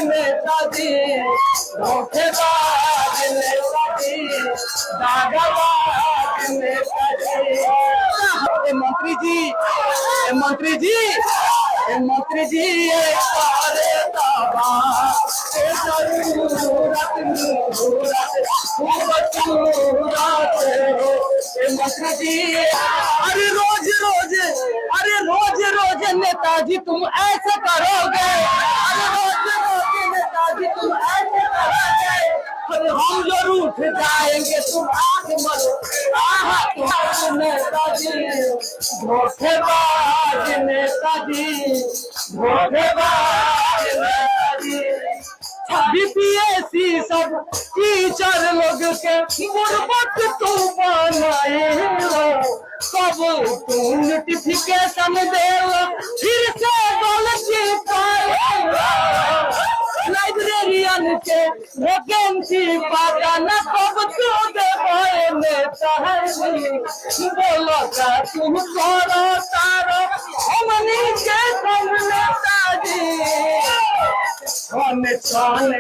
नेताजी धोखेबाज नेताजी दागबाज नेताजी। मंत्री जी मंत्री जी मंत्री जी सारे दावा मंत्री जी अरे रोज नेताजी तुम ऐसे करोगे, अरे रोज नेताजी तुम ऐसे करोगे, अरे हम जरूर उठ जाएंगे तुम आग मरो। नेताजी धोखेबाज नेताजी धोखेबाज नेताजी। बीपीएससी सब टीचर लोग के गुर्बत तू बनाए हो, कब तू नोटिफिकेशन दे फिर से गलती पाए। लाइब्रेरियन के वैकेंसी पता न कब तू दे नेताजी। बोलो का तुम करो तारो हमनी के संग नेताजी। छाने छाने